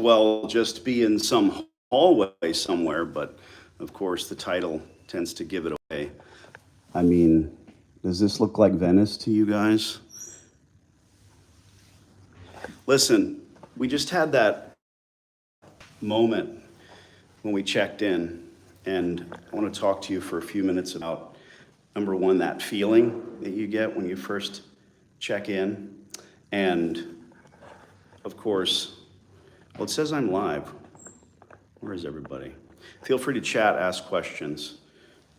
well just be in some hallway somewhere, but of course the title tends to give it away. I mean, does this look like Venice to you guys? Listen, we just had that moment when we checked in, and I want to talk to you for a few minutes about, number one, that feeling that you get when you first check in, and of course, well, it says I'm live. Where is everybody? Feel free to chat, ask questions,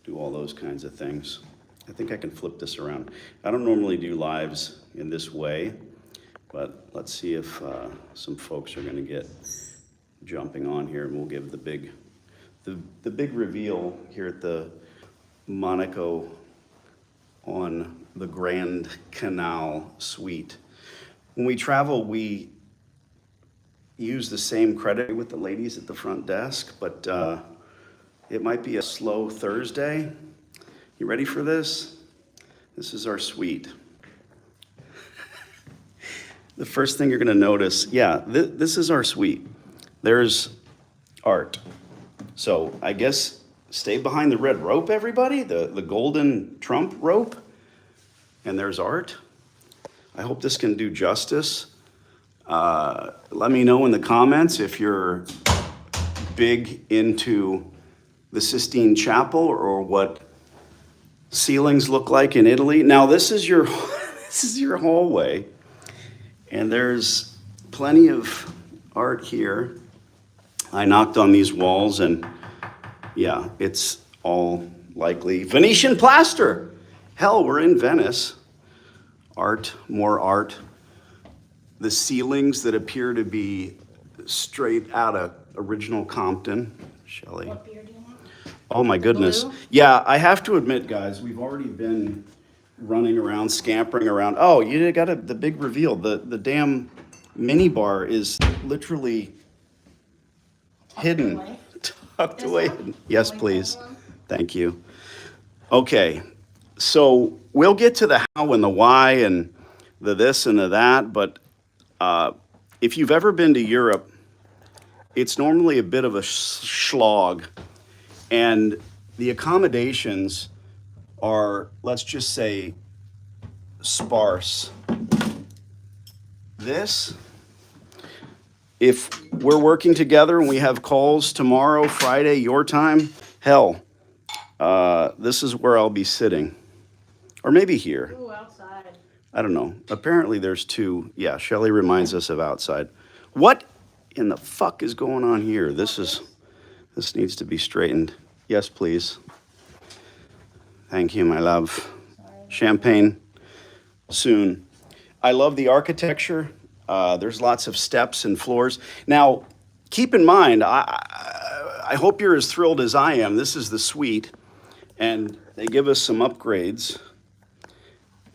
do all those kinds of things. I think I can flip this around. I don't normally do lives in this way, but let's see if some folks are going to get jumping on here, and we'll give the big reveal here at the Monaco on the Grand Canal suite. When we travel, we use the same credit with the ladies at the front desk, but it might be a slow Thursday. You ready for this? This is our suite. The first thing you're gonna notice, this is our suite. There's art. So I guess stay behind the red rope, everybody, the golden Trump rope. And there's art. I hope this can do justice. Let me know in the comments if you're big into the Sistine Chapel or what ceilings look like in Italy. Now this is your this is your hallway, and there's plenty of art here. I knocked on these walls, and yeah, it's all likely Venetian plaster. Hell, we're in Venice. Art, more art. The ceilings that appear to be straight out of original Compton. Shelley. What beer do you want? Oh my goodness. Blue? Yeah, I have to admit, guys, we've already been running around, scampering around. Oh, you got the big reveal. The damn mini bar is literally hidden. Away. Tucked This away. one? Yes, Like please. that one? Thank you. Okay, so we'll get to the how and the why and the this and the that, but if you've ever been to Europe, it's normally a bit of a slog, and the accommodations are, let's just say, sparse. This, if we're working together and we have calls tomorrow, Friday, your time, hell, this is where I'll be sitting. Or maybe here. Ooh, outside. I don't know. Apparently there's two. Yeah, Shelley reminds us of outside. What in the fuck is going on here? This needs to be straightened. Yes, please. Thank you, my love. Champagne soon. I love the architecture. There's lots of steps and floors. Now, keep in mind, I hope you're as thrilled as I am. This is the suite, and they give us some upgrades.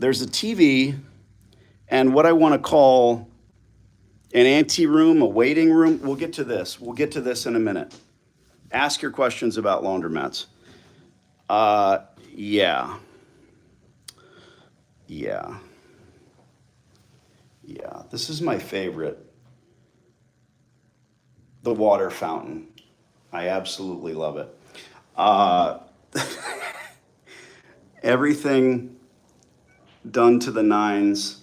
There's a TV and what I want to call an ante room, a waiting room. We'll get to this. We'll get to this in a minute. Ask your questions about laundromats. Yeah. This is my favorite. The water fountain. I absolutely love it. Everything done to the nines.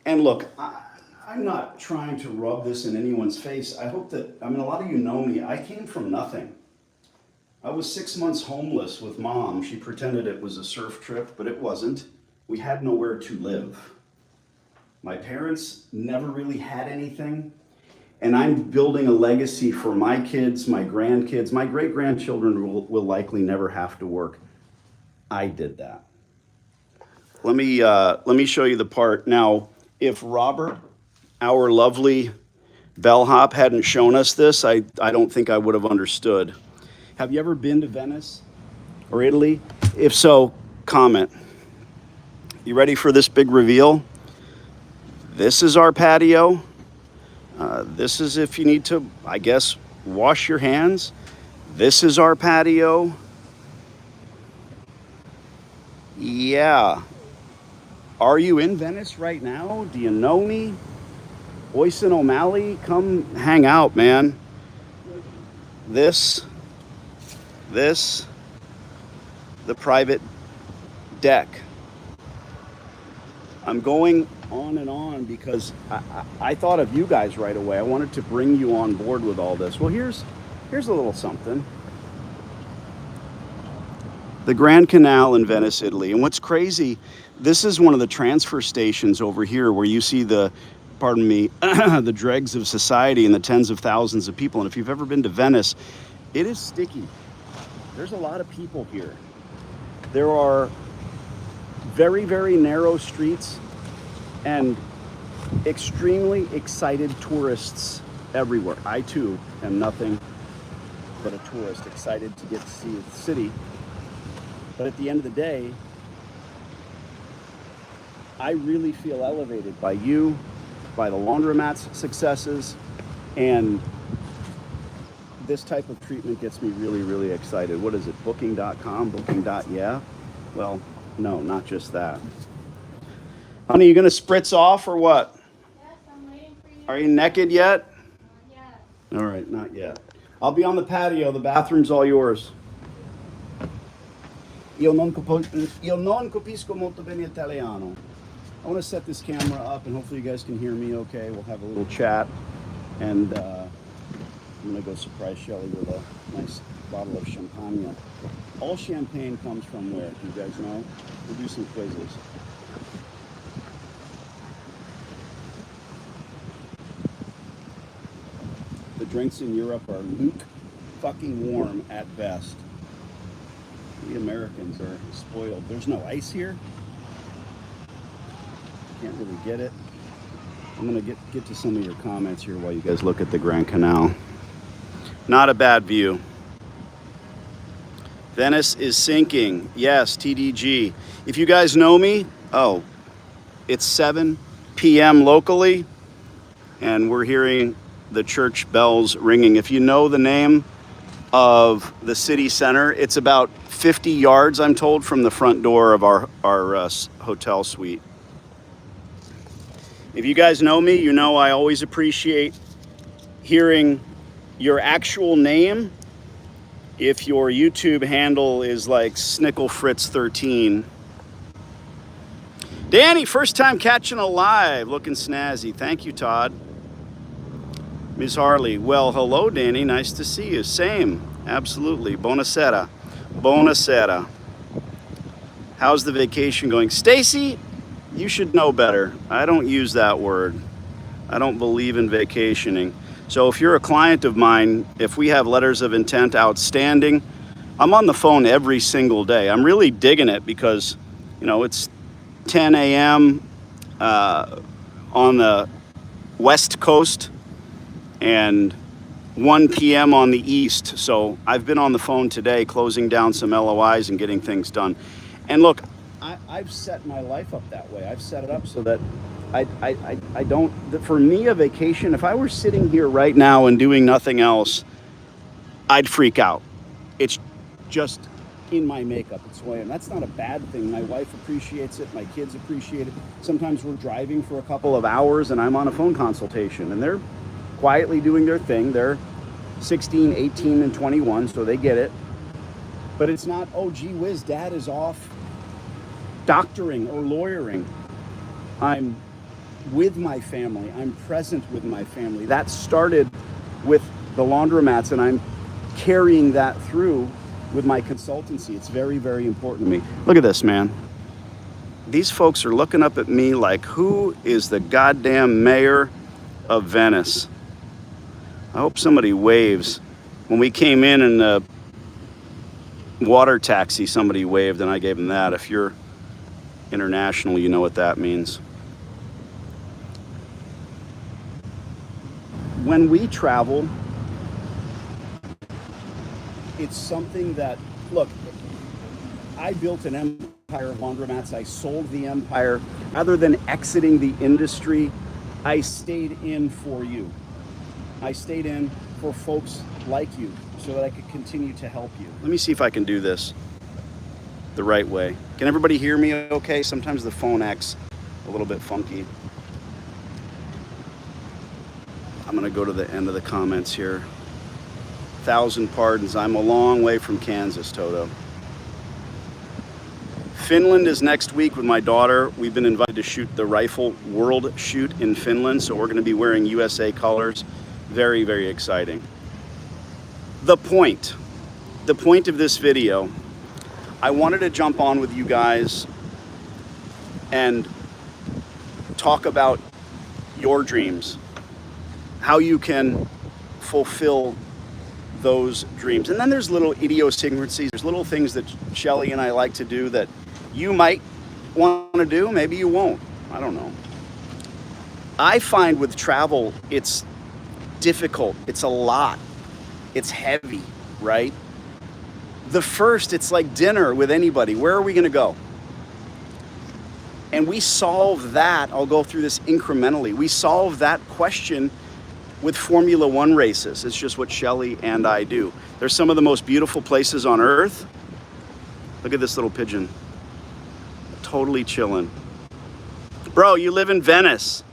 And look, I'm not trying to rub this in anyone's face. I hope that, a lot of you know me. I came from nothing. I was 6 months homeless with mom. She pretended it was a surf trip, but it wasn't. We had nowhere to live. My parents never really had anything. And I'm building a legacy for my kids, my grandkids. My great-grandchildren will likely never have to work. I did that. Let me show you the part. Now, if Robert, our lovely bellhop, hadn't shown us this, I don't think I would have understood. Have you ever been to Venice or Italy? If so, comment. You ready for this big reveal? This is our patio. This is if you need to, I guess, wash your hands. This is our patio. Yeah. Are you in Venice right now? Do you know me? Oyson O'Malley, come hang out, man. This, the private deck. I'm going on and on because I thought of you guys right away. I wanted to bring you on board with all this. Well, here's a little something. The Grand Canal in Venice, Italy. And what's crazy, this is one of the transfer stations over here where you see the, pardon me, the dregs of society and the tens of thousands of people. And if you've ever been to Venice, it is sticky. There's a lot of people here. There are very, very narrow streets and extremely excited tourists everywhere. I too am nothing but a tourist, excited to get to see the city. But at the end of the day, I really feel elevated by you, by the Laundromat's successes, and this type of treatment gets me really, really excited. What is it? Booking.com? Booking.yeah? Well, no, not just that. Honey, you gonna spritz off or what? Yes, I'm waiting for you. Are you naked yet? Not yet. All right, not yet. I'll be on the patio. The bathroom's all yours. Io non capisco molto bene italiano. I want to set this camera up and hopefully you guys can hear me okay. We'll have a little chat and I'm going to go surprise Shelley with a nice bottle of champagne. All champagne comes from where? Do you guys know? We'll do some quizzes. The drinks in Europe are fucking warm at best. We Americans are spoiled. There's no ice here. Can't really get it. I'm gonna get to some of your comments here while you guys look at the Grand Canal. Not a bad view. Venice is sinking. Yes, TDG. If you guys know me, oh, it's 7 p.m. locally, and we're hearing the church bells ringing. If you know the name of the city center, it's about 50 yards, I'm told, from the front door of our hotel suite. If you guys know me, you know I always appreciate hearing your actual name. If your YouTube handle is like SnickelFritz13. Danny, first time catching a live, looking snazzy. Thank you, Todd. Ms. Harley, well, hello, Danny. Nice to see you. Same, absolutely. Buonasera. Buonasera. How's the vacation going? Stacy, you should know better. I don't use that word. I don't believe in vacationing. So if you're a client of mine, if we have letters of intent outstanding, I'm on the phone every single day. I'm really digging it because, you know, it's 10 a.m. On the West Coast and 1 p.m. on the East. So I've been on the phone today closing down some LOIs and getting things done. And look, I've set my life up that way. I've set it up so that I don't, for me, a vacation, if I were sitting here right now and doing nothing else, I'd freak out. It's just in my makeup. It's the way, and that's not a bad thing. My wife appreciates it. My kids appreciate it. Sometimes we're driving for a couple of hours and I'm on a phone consultation and they're quietly doing their thing. They're 16, 18, and 21, so they get it. But it's not, oh, gee whiz, dad is off doctoring or lawyering. I'm with my family. I'm present with my family. That started with the Laundromats, and I'm carrying that through with my consultancy. It's very, very important to me. Look at this, man. These folks are looking up at me like, who is the goddamn mayor of Venice? I hope somebody waves. When we came in the water taxi, somebody waved, and I gave them that. If you're international, you know what that means. When we travel, it's something that, look, I built an empire of Laundromats. I sold the empire. Rather than exiting the industry, I stayed in for you. I stayed in for folks like you so that I could continue to help you. Let me see if I can do this the right way. Can everybody hear me okay? Sometimes the phone acts a little bit funky. I'm gonna go to the end of the comments here. 1,000 pardons. I'm a long way from Kansas, Toto. Finland is next week with my daughter. We've been invited to shoot the Rifle World Shoot in Finland, so we're gonna be wearing USA colors. Very, very exciting. The point of this video, I wanted to jump on with you guys and talk about your dreams, how you can fulfill those dreams. And then there's little idiosyncrasies, there's little things that Shelley and I like to do that you might want to do, maybe you won't, I don't know. I find with travel, it's difficult, it's a lot, it's heavy, right? The first, it's like dinner with anybody. Where are we gonna go? And we solve that, I'll go through this incrementally. We solve that question with Formula One races. It's just what Shelley and I do. They're some of the most beautiful places on earth. Look at this little pigeon. Totally chilling. Bro, you live in Venice.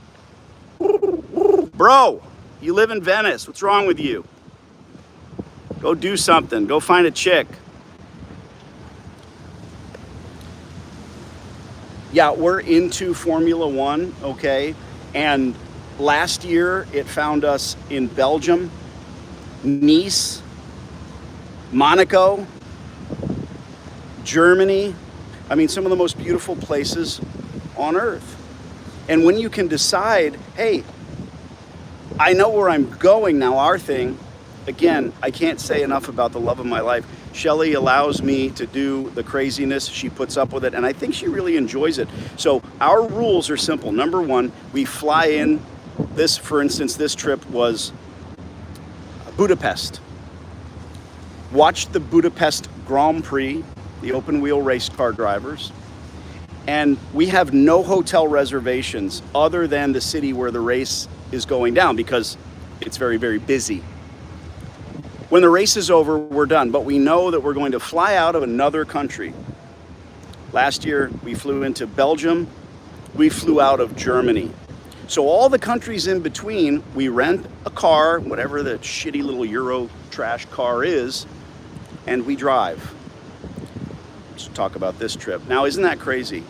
Bro, you live in Venice. What's wrong with you? Go do something. Go find a chick. Yeah, we're into Formula One, okay? And last year it found us in Belgium, Nice, Monaco, Germany. I mean, some of the most beautiful places on earth. And when you can decide, hey, I know where I'm going now, our thing, again, I can't say enough about the love of my life. Shelley allows me to do the craziness. She puts up with it, and I think she really enjoys it. So our rules are simple. Number one, we fly in. This, for instance, this trip was Budapest. Watched the Budapest Grand Prix, the open wheel race car drivers. And we have no hotel reservations other than the city where the race is going down because it's very, very busy. When the race is over, we're done, but we know that we're going to fly out of another country. Last year, we flew into Belgium, we flew out of Germany. So all the countries in between, we rent a car, whatever the shitty little Euro trash car is, and we drive. Let's talk about this trip. Now, isn't that crazy?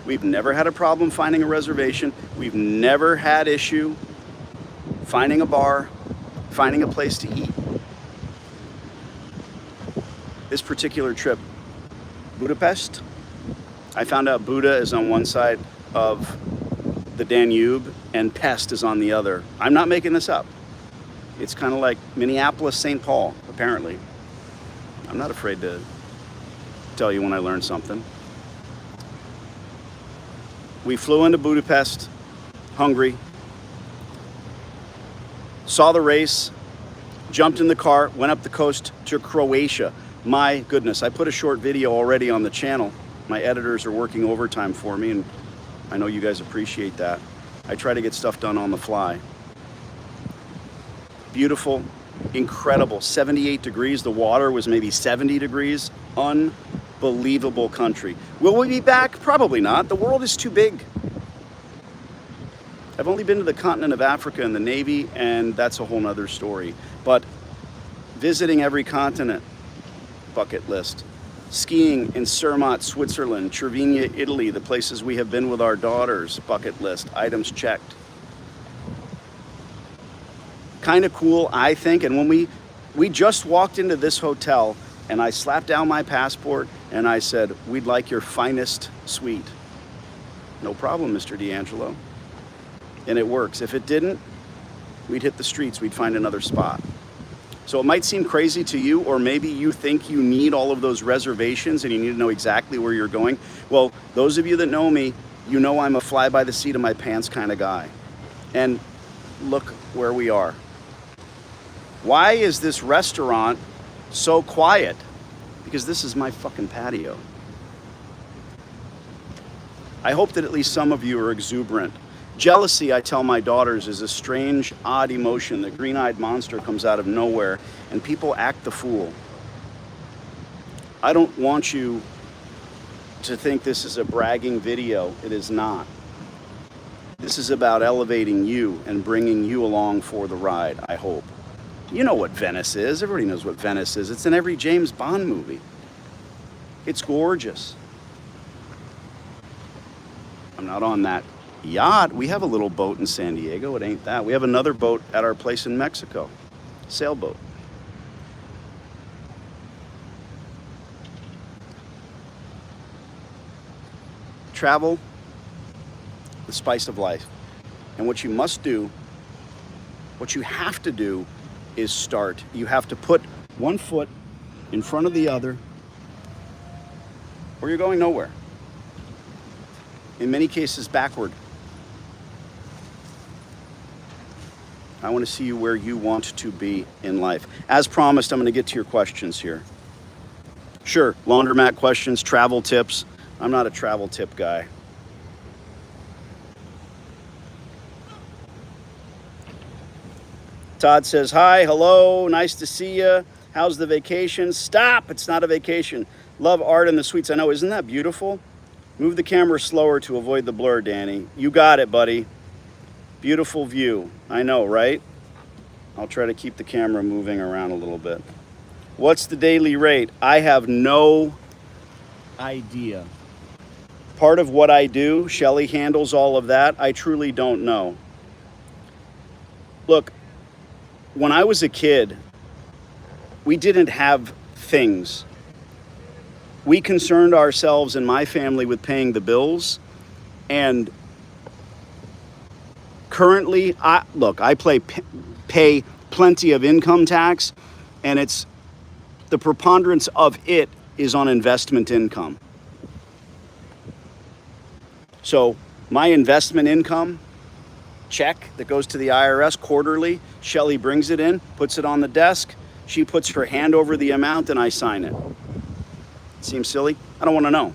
We've never had a problem finding a reservation. We've never had issue finding a bar, finding a place to eat. This particular trip, Budapest, I found out Buda is on one side of the Danube and Pest is on the other. I'm not making this up. It's kind of like Minneapolis, St. Paul, apparently. I'm not afraid to tell you when I learn something. We flew into Budapest, Hungary, saw the race, jumped in the car, went up the coast to Croatia. My goodness, I put a short video already on the channel. My editors are working overtime for me, and I know you guys appreciate that. I try to get stuff done on the fly. Beautiful, incredible, 78 degrees. The water was maybe 70 degrees. Unbelievable country. Will we be back? Probably not. The world is too big. I've only been to the continent of Africa and the Navy, and that's a whole nother story. But visiting every continent, bucket list. Skiing in Zermatt, Switzerland, Cervinia, Italy, the places we have been with our daughters, bucket list, items checked. Kind of cool, I think. And when we just walked into this hotel and I slapped down my passport and I said, we'd like your finest suite. No problem, Mr. D'Angelo. And it works. If it didn't, we'd hit the streets, we'd find another spot. So it might seem crazy to you, or maybe you think you need all of those reservations and you need to know exactly where you're going. Well, those of you that know me, you know I'm a fly by the seat of my pants kind of guy. And look where we are. Why is this restaurant so quiet? Because this is my fucking patio. I hope that at least some of you are exuberant. Jealousy, I tell my daughters, is a strange, odd emotion. The green-eyed monster comes out of nowhere, and people act the fool. I don't want you to think this is a bragging video. It is not. This is about elevating you and bringing you along for the ride, I hope. You know what Venice is. Everybody knows what Venice is. It's in every James Bond movie. It's gorgeous. I'm not on that yacht. We have a little boat in San Diego. It ain't that. We have another boat at our place in Mexico. Sailboat. Travel, the spice of life. And what you must do, what you have to do is start. You have to put one foot in front of the other, or you're going nowhere. In many cases, backward. I want to see you where you want to be in life. As promised, I'm going to get to your questions here. Sure, laundromat questions, travel tips. I'm not a travel tip guy. Todd says, hi, hello, nice to see you. How's the vacation? Stop, it's not a vacation. Love art in the suites. I know, isn't that beautiful? Move the camera slower to avoid the blur, Danny. You got it, buddy. Beautiful view. I know, right? I'll try to keep the camera moving around a little bit. What's the daily rate? I have no idea. Part of what I do, Shelley handles all of that. I truly don't know. Look, when I was a kid, we didn't have things. We concerned ourselves and my family with paying the bills. And currently, I pay plenty of income tax, and it's the preponderance of it is on investment income. So my investment income check that goes to the IRS quarterly, Shelley brings it in, puts it on the desk. She puts her hand over the amount and I sign it. Seems silly? I don't want to know.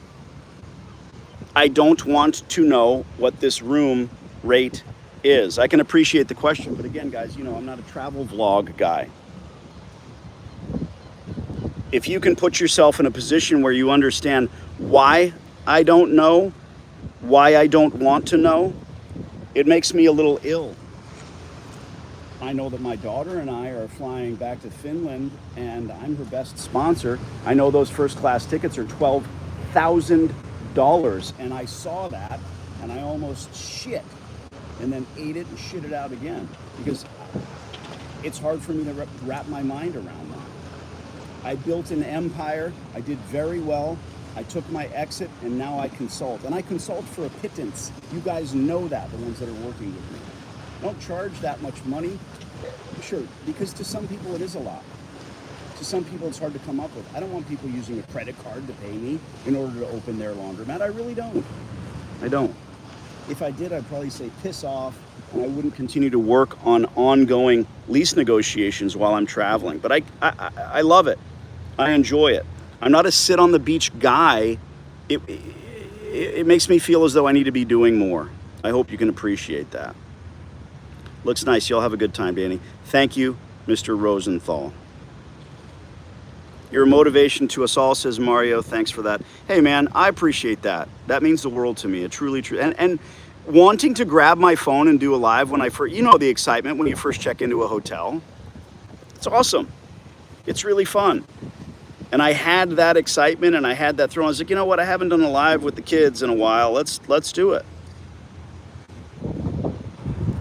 I don't want to know what this room rate is. I can appreciate the question, but again, guys, you know, I'm not a travel vlog guy. If you can put yourself in a position where you understand why I don't know, why I don't want to know, it makes me a little ill. I know that my daughter and I are flying back to Finland, and I'm her best sponsor. I know those first class tickets are $12,000, and I saw that, and I almost shit, and then ate it and shit it out again, because it's hard for me to wrap my mind around that. I built an empire. I did very well. I took my exit, and now I consult. And I consult for a pittance. You guys know that, the ones that are working with me. I don't charge that much money, sure, because to some people it is a lot. To some people it's hard to come up with. I don't want people using a credit card to pay me in order to open their laundromat. I really don't. I don't. If I did, I'd probably say piss off, and I wouldn't continue to work on ongoing lease negotiations while I'm traveling. But I love it. I enjoy it. I'm not a sit on the beach guy. It makes me feel as though I need to be doing more. I hope you can appreciate that. Looks nice. Y'all have a good time, Danny. Thank you, Mr. Rosenthal. You're a motivation to us all, says Mario. Thanks for that. Hey, man, I appreciate that. That means the world to me. It truly. And wanting to grab my phone and do a live when I first, you know, the excitement when you first check into a hotel. It's awesome. It's really fun. And I had that excitement and I had that thrill. I was like, you know what? I haven't done a live with the kids in a while. Let's do it.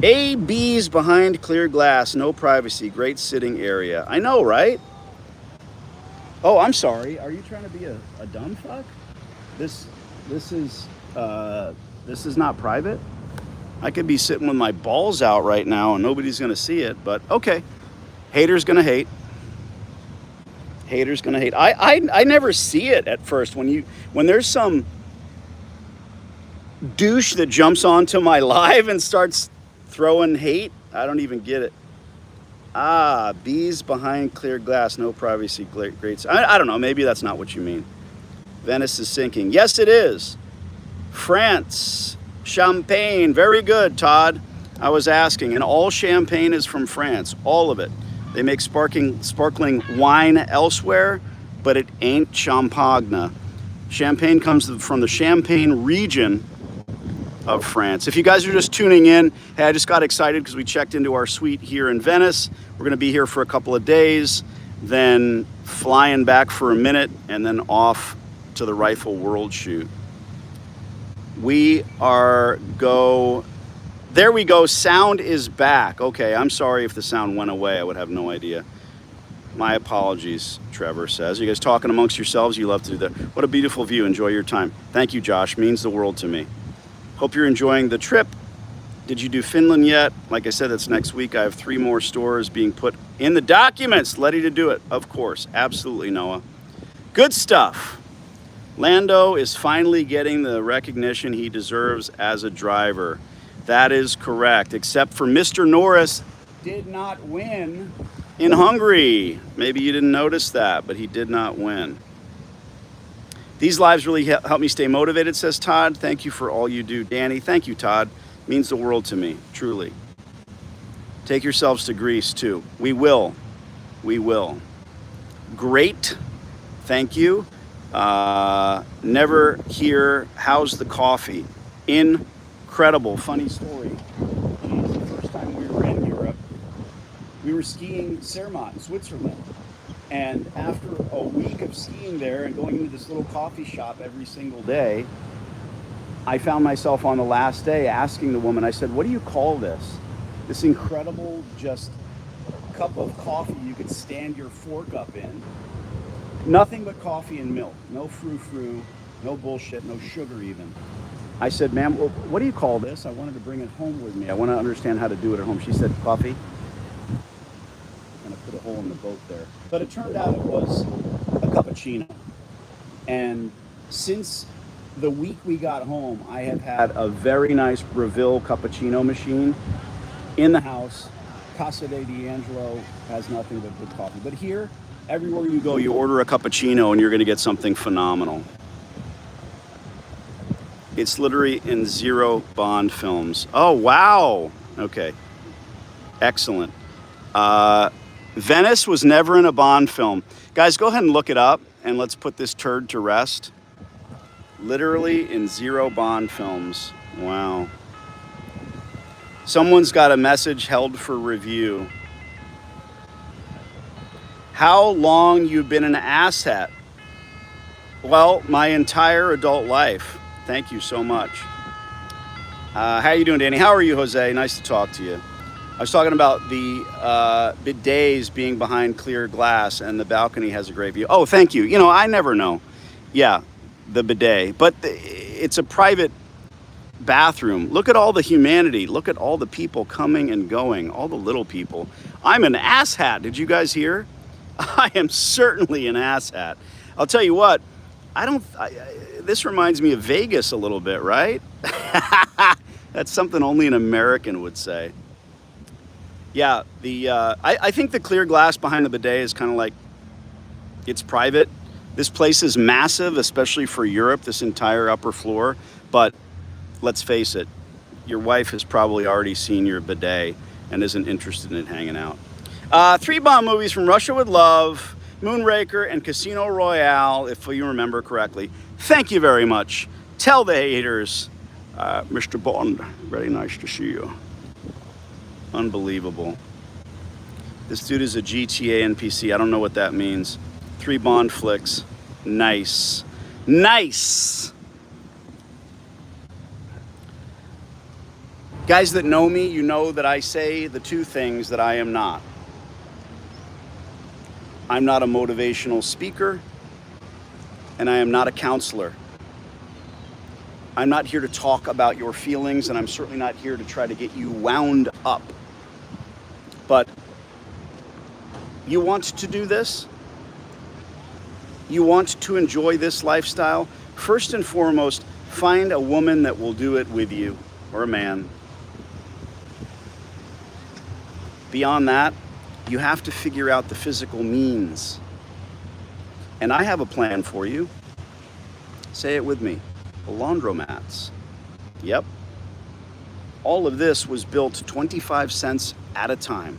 AB's behind clear glass, no privacy, great sitting area. I know, right? Oh, I'm sorry. Are you trying to be a dumb fuck? This is not private. I could be sitting with my balls out right now and nobody's gonna see it, but okay. Haters gonna hate. Haters gonna hate. I never see it at first when there's some douche that jumps onto my live and starts throwing hate. I don't even get it. Ah, bees behind clear glass, no privacy, great. I don't know, maybe that's not what you mean. Venice is sinking. Yes, it is. France, champagne, very good, Todd. I was asking, and all champagne is from France, all of it. They make sparkling wine elsewhere, but it ain't champagne. Champagne comes from the Champagne region of France. If you guys are just tuning in, hey, I just got excited because we checked into our suite here in Venice. We're going to be here for a couple of days, then flying back for a minute, and then off to the Rifle World shoot. There we go, sound is back. Okay, I'm sorry if the sound went away, I would have no idea. My apologies, Trevor says. You guys talking amongst yourselves? You love to do that. What a beautiful view, enjoy your time. Thank you, Josh, means the world to me. Hope you're enjoying the trip. Did you do Finland yet? Like I said, that's next week. I have 3 more stores being put in the documents, ready to do it. Of course, absolutely, Noah. Good stuff. Lando is finally getting the recognition he deserves as a driver. That is correct, except for Mr. Norris did not win in Hungary. Maybe you didn't notice that, but he did not win. These lives really help me stay motivated, says Todd. Thank you for all you do, Danny. Thank you, Todd. Means the world to me, truly. Take yourselves to Greece, too. We will. We will. Great. Thank you. Never hear, how's the coffee? Incredible. Funny story. The first time we were in Europe, we were skiing Zermatt, Switzerland. And after a week of skiing there and going into this little coffee shop every single day, I found myself on the last day asking the woman, I said, what do you call this? This incredible just cup of coffee you could stand your fork up in. Nothing but coffee and milk. No frou-frou, no bullshit, no sugar even. I said, ma'am, well, what do you call this? I wanted to bring it home with me. I want to understand how to do it at home. She said, coffee. Put a hole in the boat there. But it turned out it was a cappuccino. And since the week we got home, I have had a very nice Breville cappuccino machine in the house. Casa de D'Angelo has nothing but good coffee. But here, everywhere you go, you order a cappuccino and you're going to get something phenomenal. It's literally in 0 Bond films. Oh, wow. Okay. Excellent. Venice was never in a Bond film. Guys, go ahead and look it up, and let's put this turd to rest. Literally in 0 Bond films. Wow. Someone's got a message held for review. How long you been an asshat? Well, my entire adult life. Thank you so much. How you doing, Danny? How are you, Jose? Nice to talk to you. I was talking about the bidets being behind clear glass, and the balcony has a great view. Oh, thank you. You know, I never know. Yeah, the bidet. But it's a private bathroom. Look at all the humanity. Look at all the people coming and going, all the little people. I'm an asshat. Did you guys hear? I am certainly an asshat. I'll tell you what, this reminds me of Vegas a little bit, right? That's something only an American would say. Yeah, I think the clear glass behind the bidet is kind of like, it's private. This place is massive, especially for Europe, this entire upper floor. But let's face it, your wife has probably already seen your bidet and isn't interested in it hanging out. 3 Bond movies from Russia with Love, Moonraker, and Casino Royale, if you remember correctly. Thank you very much. Tell the haters, Mr. Bond, very nice to see you. Unbelievable. This dude is a GTA NPC. I don't know what that means. 3 Bond flicks. Nice. Nice! Guys that know me, you know that I say the 2 things that I am not. I'm not a motivational speaker, and I am not a counselor. I'm not here to talk about your feelings, and I'm certainly not here to try to get you wound up. But you want to do this? You want to enjoy this lifestyle? First and foremost, find a woman that will do it with you, or a man. Beyond that, you have to figure out the physical means. And I have a plan for you. Say it with me. The Laundromats. Yep. All of this was built 25 cents at a time.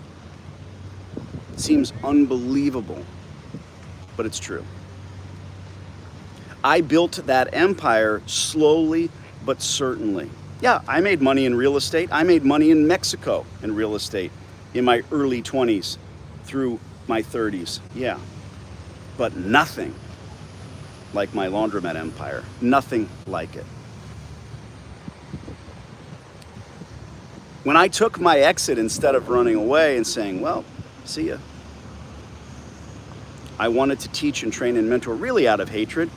It seems unbelievable, but it's true. I built that empire slowly but certainly. Yeah, I made money in real estate. I made money in Mexico in real estate in my early 20s through my 30s. Yeah, but nothing like my laundromat empire. Nothing like it. When I took my exit, instead of running away and saying, well, see ya, I wanted to teach and train and mentor really out of hatred.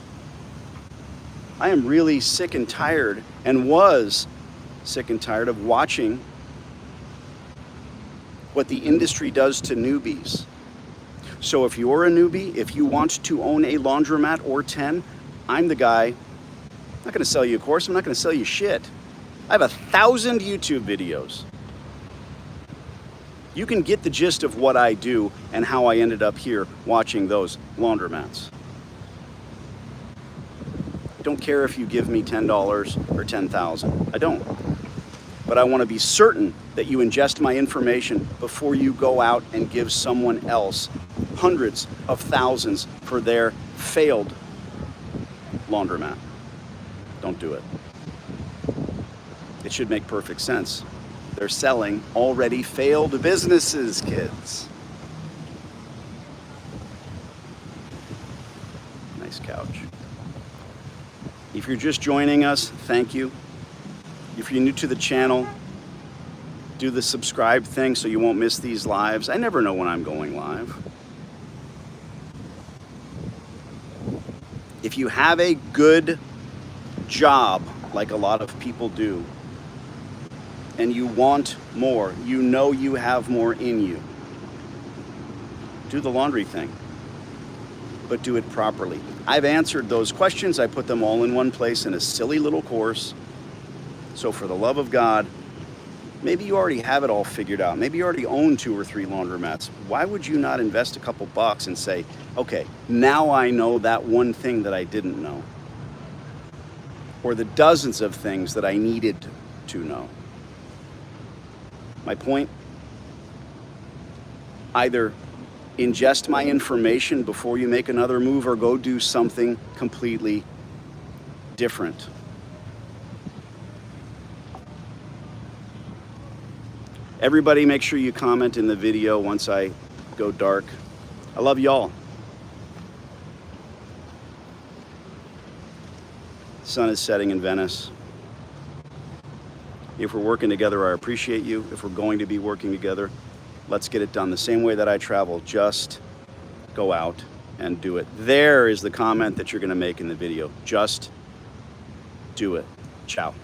I am really sick and tired, and was sick and tired of watching what the industry does to newbies. So if you're a newbie, if you want to own a laundromat or 10, I'm the guy. I'm not gonna sell you a course, I'm not gonna sell you shit. I have 1,000 YouTube videos. You can get the gist of what I do and how I ended up here watching those laundromats. I don't care if you give me $10 or $10,000. I don't. But I want to be certain that you ingest my information before you go out and give someone else hundreds of thousands for their failed laundromat. Don't do it. It should make perfect sense. They're selling already failed businesses, kids. Nice couch. If you're just joining us, thank you. If you're new to the channel, do the subscribe thing so you won't miss these lives. I never know when I'm going live. If you have a good job, like a lot of people do, and you want more, you know you have more in you, do the laundry thing, but do it properly. I've answered those questions. I put them all in one place in a silly little course. So for the love of God, maybe you already have it all figured out. Maybe you already own 2 or 3 laundromats. Why would you not invest a couple bucks and say, okay, now I know that one thing that I didn't know, or the dozens of things that I needed to know? My point, either ingest my information before you make another move, or go do something completely different. Everybody make sure you comment in the video once I go dark. I love y'all. The sun is setting in Venice. If we're working together, I appreciate you. If we're going to be working together, let's get it done the same way that I travel. Just go out and do it. There is the comment that you're going to make in the video. Just do it. Ciao.